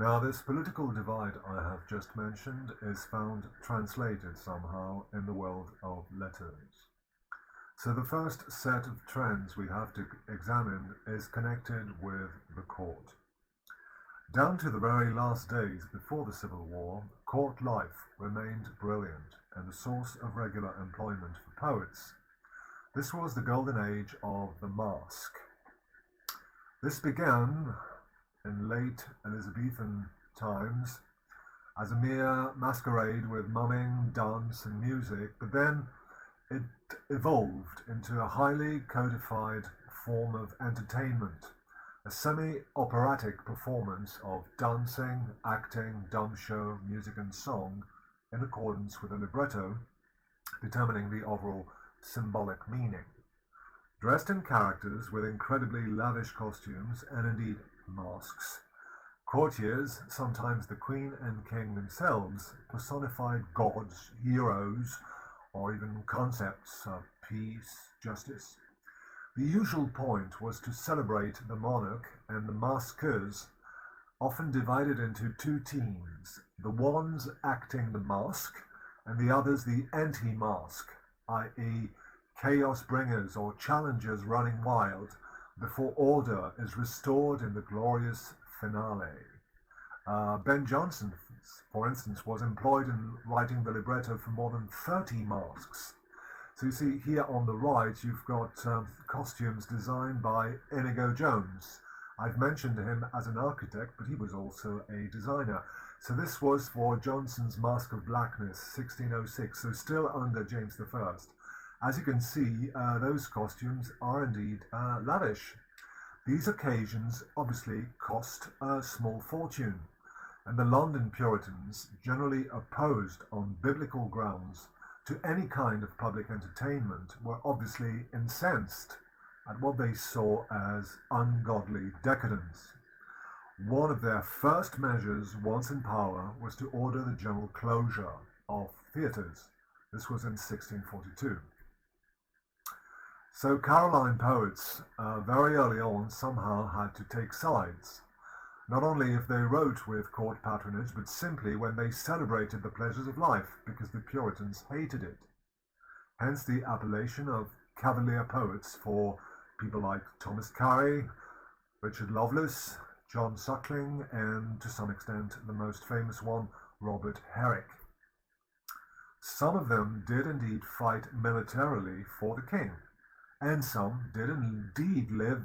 Now, this political divide I have just mentioned is found translated somehow in the world of letters. So the first set of trends we have to examine is connected with the court. Down to the very last days before the Civil War, court life remained brilliant and a source of regular employment for poets. This was the golden age of the masque. This began in late Elizabethan times as a mere masquerade with mumming, dance, and music, but then it evolved into a highly codified form of entertainment, a semi-operatic performance of dancing, acting, dumb show, music, and song in accordance with a libretto, determining the overall symbolic meaning. Dressed in characters with incredibly lavish costumes and indeed masks, courtiers, sometimes the queen and king themselves, personified gods, heroes, or even concepts of peace, justice. The usual point was to celebrate the monarch, and the maskers often divided into two teams, the ones acting the mask and the others the anti-mask, i.e. chaos bringers or challengers running wild before order is restored in the glorious finale. Ben Jonson, for instance, was employed in writing the libretto for more than 30 masks. So you see here on the right, you've got costumes designed by Inigo Jones. I've mentioned him as an architect, but he was also a designer. So this was for Jonson's Masque of Blackness, 1606, so still under James I. As you can see, those costumes are indeed lavish. These occasions obviously cost a small fortune, and the London Puritans, generally opposed on biblical grounds to any kind of public entertainment, were obviously incensed at what they saw as ungodly decadence. One of their first measures, once in power, was to order the general closure of theatres. This was in 1642. So Caroline poets very early on somehow had to take sides, not only if they wrote with court patronage, but simply when they celebrated the pleasures of life, because the Puritans hated it. Hence the appellation of Cavalier poets for people like Thomas Carey, Richard Lovelace, John Suckling, and to some extent the most famous one, Robert Herrick. Some of them did indeed fight militarily for the king, and some did indeed live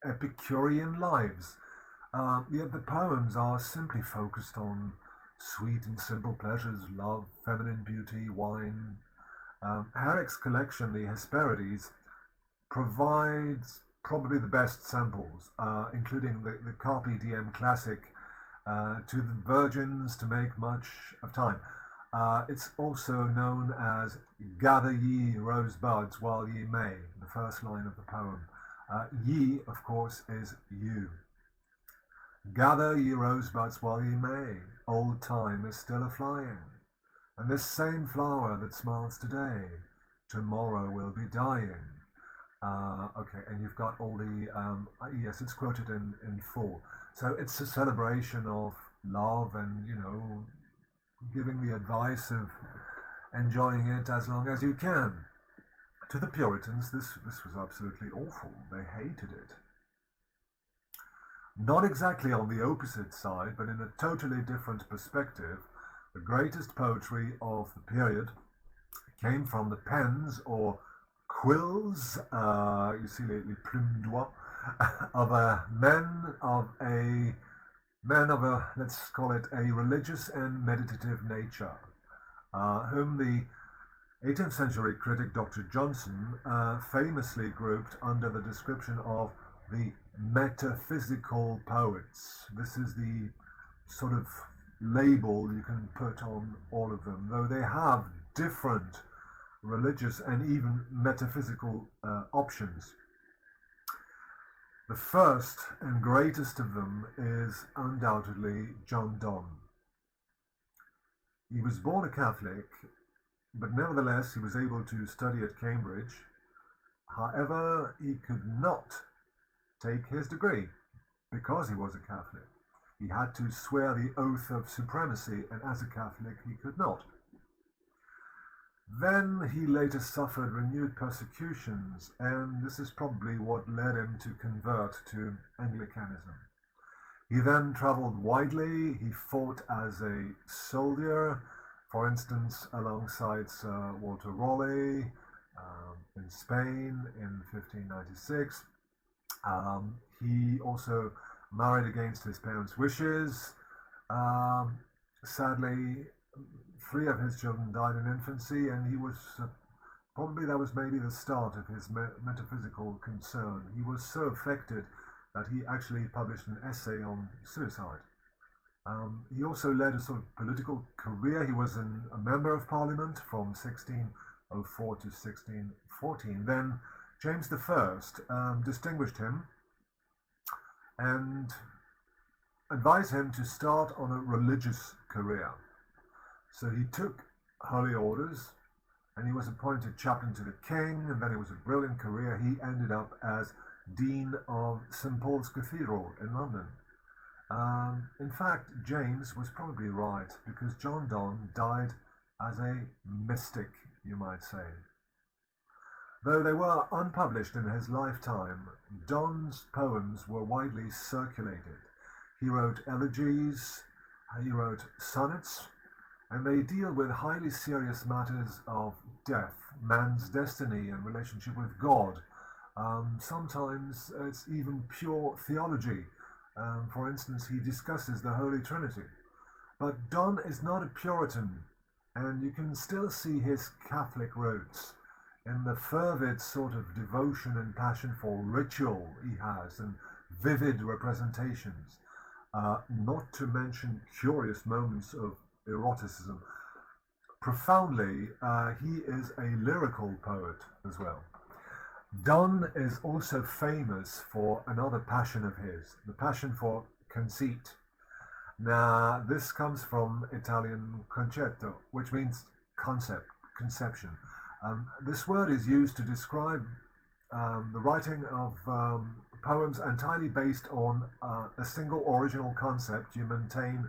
Epicurean lives. Yet the poems are simply focused on sweet and simple pleasures, love, feminine beauty, wine. Herrick's collection, the Hesperides, provides probably the best samples, including the Carpe Diem classic, To the Virgins to Make Much of Time. It's also known as Gather Ye Rosebuds While Ye May, the first line of the poem. Ye, of course, is you. Gather ye rosebuds while ye may, old time is still a-flying, and this same flower that smiles today, tomorrow will be dying. Okay, and you've got all the, yes, it's quoted in full. So it's a celebration of love and, giving the advice of enjoying it as long as you can. To the Puritans, this was absolutely awful. They hated it. Not exactly on the opposite side, but in a totally different perspective, the greatest poetry of the period came from the pens or quills, you see les plumes d'oie, of men of a, let's call it a religious and meditative nature, whom the 18th century critic Dr. Johnson famously grouped under the description of the metaphysical poets. This is the sort of label you can put on all of them, though they have different religious and even metaphysical options. The first and greatest of them is undoubtedly John Donne. He was born a Catholic, but nevertheless he was able to study at Cambridge. However, he could not take his degree because he was a Catholic. He had to swear the oath of supremacy, and as a Catholic he could not. Then he later suffered renewed persecutions, and this is probably what led him to convert to Anglicanism. He then traveled widely. He fought as a soldier, for instance, alongside Sir Walter Raleigh in Spain in 1596. He also married against his parents' wishes. Sadly, 3 of his children died in infancy, and he was probably that was maybe the start of his metaphysical concern. He was so affected that he actually published an essay on suicide. He also led a sort of political career. He was a member of Parliament from 1604 to 1614. Then James I distinguished him and advised him to start on a religious career. So he took holy orders, and he was appointed chaplain to the king, and then it was a brilliant career. He ended up as Dean of St. Paul's Cathedral in London. In fact, James was probably right, because John Donne died as a mystic, you might say. Though they were unpublished in his lifetime, Donne's poems were widely circulated. He wrote elegies, he wrote sonnets, and they deal with highly serious matters of death, man's destiny and relationship with God. Sometimes it's even pure theology. For instance, he discusses the Holy Trinity. But Donne is not a Puritan, and you can still see his Catholic roots in the fervid sort of devotion and passion for ritual he has, and vivid representations, not to mention curious moments of eroticism. Profoundly, he is a lyrical poet as well. Donne is also famous for another passion of his, the passion for conceit. Now, this comes from Italian concetto, which means conception. This word is used to describe the writing of poems entirely based on a single original concept you maintain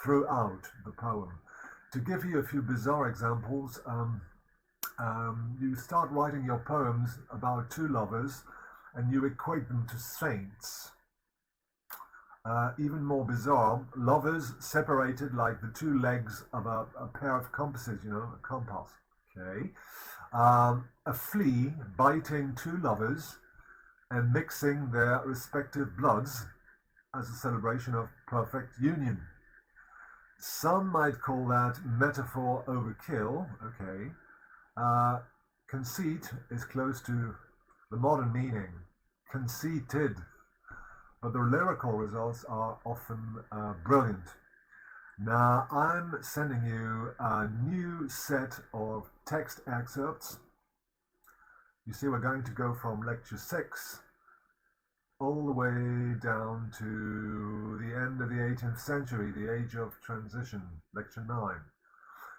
throughout the poem. To give you a few bizarre examples, you start writing your poems about 2 lovers and you equate them to saints. Even more bizarre, lovers separated like the 2 legs of a pair of compasses, a compass. Okay. A flea biting 2 lovers and mixing their respective bloods as a celebration of perfect union. Some might call that metaphor overkill. Okay. Conceit is close to the modern meaning, conceited, but the lyrical results are often brilliant. Now, I'm sending you a new set of text excerpts. You see, we're going to go from lecture 6 all the way down to the end of the 18th century, the age of transition, lecture 9.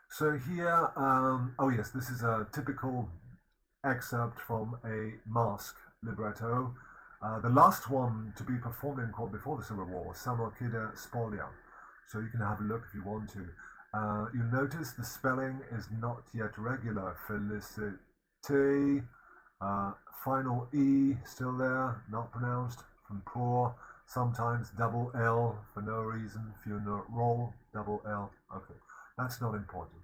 So here, oh yes, this is a typical excerpt from a masque libretto. The last one to be performed in court before the Civil War, Samokide Spoglia. So you can have a look if you want to. You'll notice the spelling is not yet regular. Felicite, final E still there, not pronounced. From poor, sometimes double L for no reason. Funeral, double L. Okay, that's not important.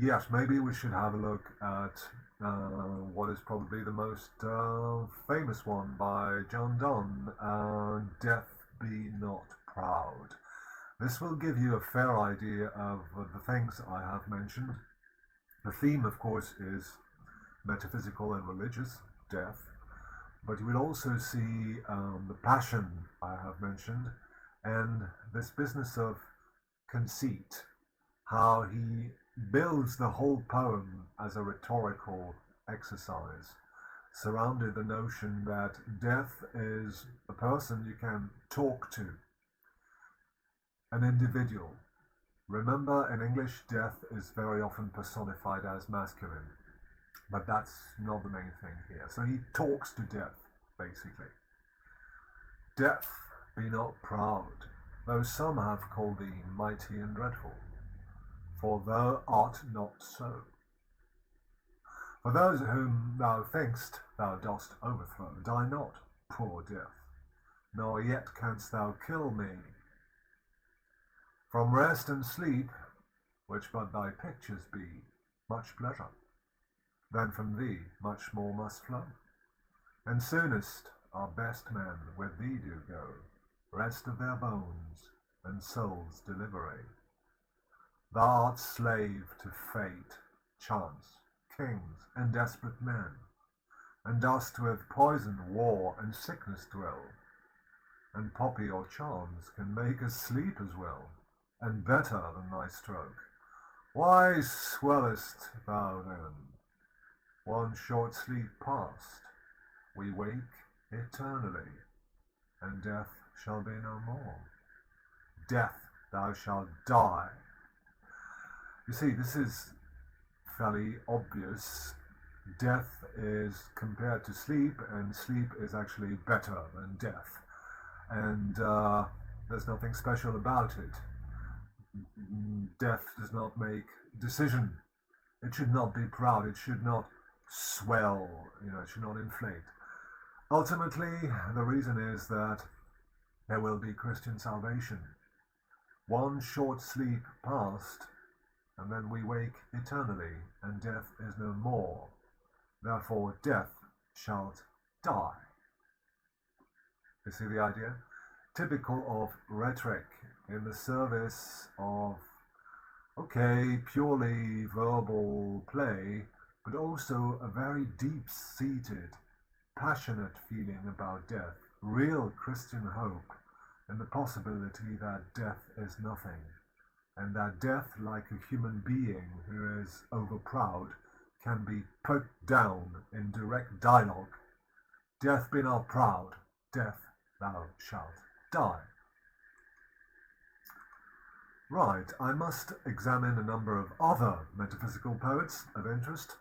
Yes, maybe we should have a look at what is probably the most famous one by John Donne, Death Be Not Proud. This will give you a fair idea of the things I have mentioned. The theme, of course, is metaphysical and religious, death, but you will also see the passion I have mentioned, and this business of conceit, how he builds the whole poem as a rhetorical exercise, surrounded the notion that death is a person you can talk to, an individual. Remember, in English, death is very often personified as masculine, but that's not the main thing here. So he talks to death, basically. Death, be not proud, though some have called thee mighty and dreadful, for thou art not so. For those whom thou think'st thou dost overthrow, die not, poor death, nor yet canst thou kill me. From rest and sleep, which but thy pictures be, much pleasure, then from thee much more must flow. And soonest our best men with thee do go, rest of their bones and souls delivery. Thou art slave to fate, chance, kings, and desperate men, and dost with poison, war, and sickness dwell, and poppy or charms can make us sleep as well, and better than thy stroke. Why swellest thou then? One short sleep past, we wake eternally, and death shall be no more. Death, thou shalt die. You see, this is fairly obvious. Death is compared to sleep, and sleep is actually better than death. And there's nothing special about it. Death does not make decision. It should not be proud. It should not swell. It should not inflate. Ultimately, the reason is that there will be Christian salvation. One short sleep past, and then we wake eternally, and death is no more. Therefore, death shalt die. You see the idea? Typical of rhetoric in the service of, purely verbal play, but also a very deep-seated, passionate feeling about death, real Christian hope, and the possibility that death is nothing, and that death, like a human being who is overproud, can be put down in direct dialogue. Death, be not proud, death, thou shalt die. Right, I must examine a number of other metaphysical poets of interest.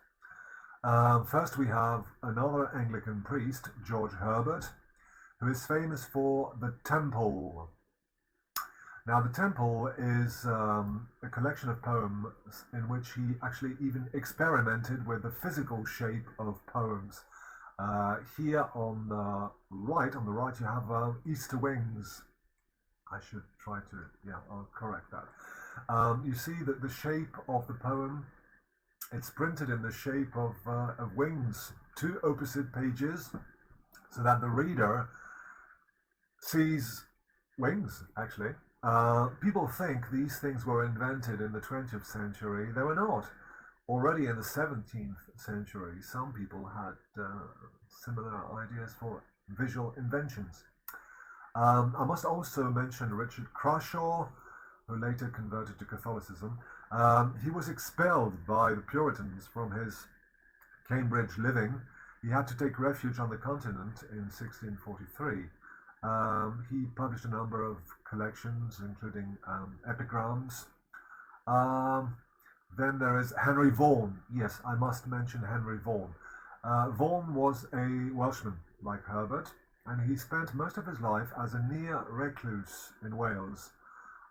First we have another Anglican priest, George Herbert, who is famous for The Temple. Now, The Temple is a collection of poems in which he actually even experimented with the physical shape of poems. Here on the right, you have Easter wings. I should try to, I'll correct that. You see that the shape of the poem, it's printed in the shape of wings, two opposite pages, so that the reader sees wings, actually. People think these things were invented in the 20th century. They were not. Already in the 17th century, some people had similar ideas for visual inventions. I must also mention Richard Crashaw, who later converted to Catholicism. He was expelled by the Puritans from his Cambridge living. He had to take refuge on the continent in 1643. He published a number of collections, including epigrams. Then there is Henry Vaughan. Yes, I must mention Henry Vaughan. Vaughan was a Welshman, like Herbert, and he spent most of his life as a near recluse in Wales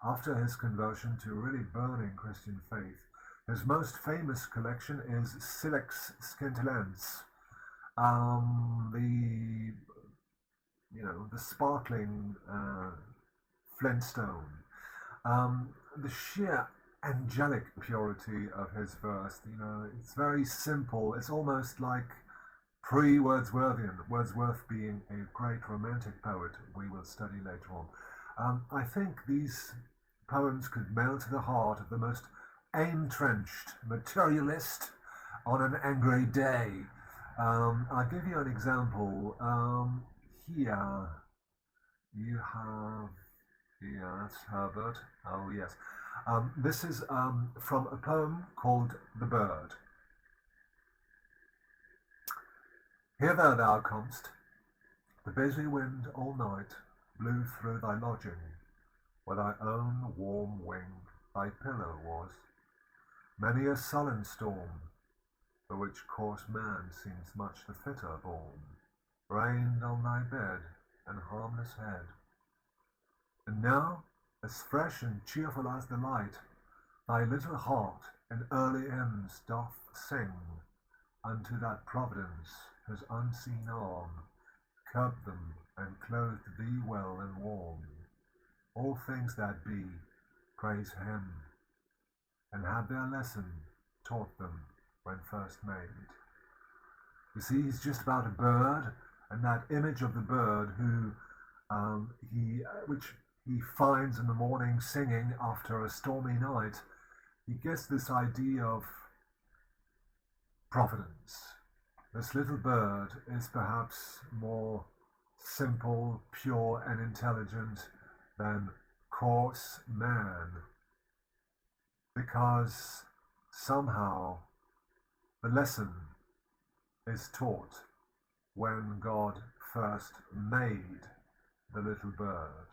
after his conversion to really burning Christian faith. His most famous collection is Silex Scintillant, the sparkling flintstone, the sheer angelic purity of his verse. It's very simple. It's almost like pre-Wordsworthian, Wordsworth being a great romantic poet we will study later on. I think these poems could melt the heart of the most entrenched materialist on an angry day. I'll give you an example. Here you have, that's Herbert. Oh yes. This is from a poem called The Bird. Hither thou comest, the busy wind all night blew through thy lodging, where thy own warm wing thy pillow was. Many a sullen storm, for which coarse man seems much the fitter born, rained on thy bed, and harmless head. And now, as fresh and cheerful as the light, thy little heart in early hymns doth sing unto that Providence whose unseen arm curbed them and clothed thee well and warm. All things that be praise him, and had their lesson taught them when first made. You see, he's just about a bird, and that image of the bird which he finds in the morning singing after a stormy night. He gets this idea of providence. This little bird is perhaps more simple, pure, and intelligent than coarse man, because somehow the lesson is taught when God first made the little bird.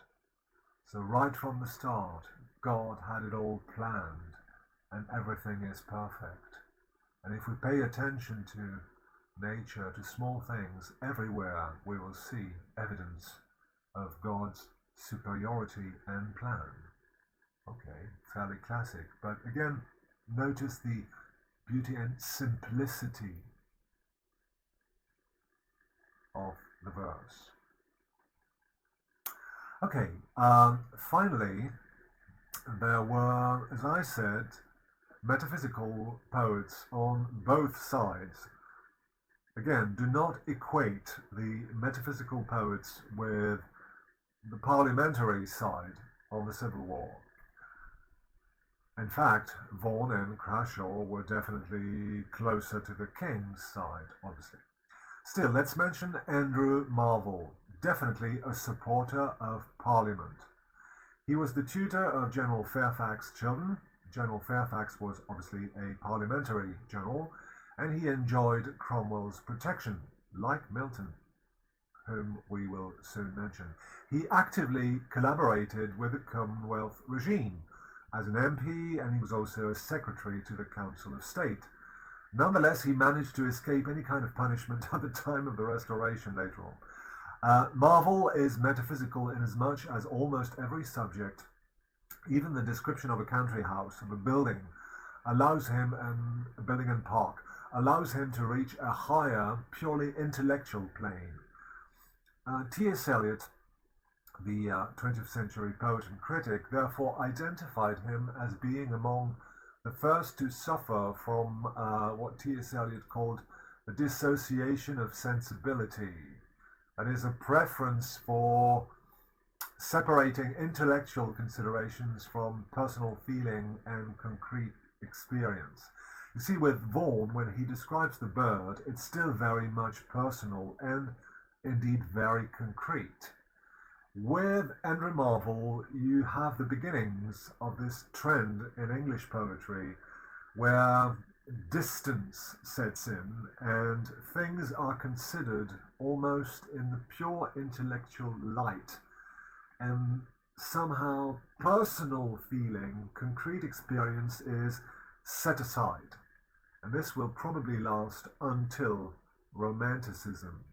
So right from the start, God had it all planned, and everything is perfect. And if we pay attention to nature, to small things, everywhere we will see evidence of God's superiority and plan. Okay, fairly classic, but again, notice the beauty and simplicity of the verse. Okay, finally, there were, as I said, metaphysical poets on both sides. Again, do not equate the metaphysical poets with the parliamentary side of the Civil War. In fact, Vaughan and Crashaw were definitely closer to the king's side, obviously. Still, let's mention Andrew Marvell, definitely a supporter of Parliament. He was the tutor of General Fairfax's children. General Fairfax was obviously a parliamentary general, and he enjoyed Cromwell's protection, like Milton, whom we will soon mention. He actively collaborated with the Commonwealth regime as an MP, and he was also a secretary to the Council of State. Nonetheless, he managed to escape any kind of punishment at the time of the Restoration later on. Marvell is metaphysical inasmuch as almost every subject, even the description of a country house, of a building, allows him, a building and park, allows him to reach a higher, purely intellectual plane. T.S. Eliot, the 20th century poet and critic, therefore identified him as being among the first to suffer from what T.S. Eliot called the dissociation of sensibility. That is, a preference for separating intellectual considerations from personal feeling and concrete experience. You see, with Vaughan, when he describes the bird, it's still very much personal and indeed very concrete. With Andrew Marvell, you have the beginnings of this trend in English poetry where distance sets in and things are considered almost in the pure intellectual light, and somehow personal feeling, concrete experience is set aside. And this will probably last until Romanticism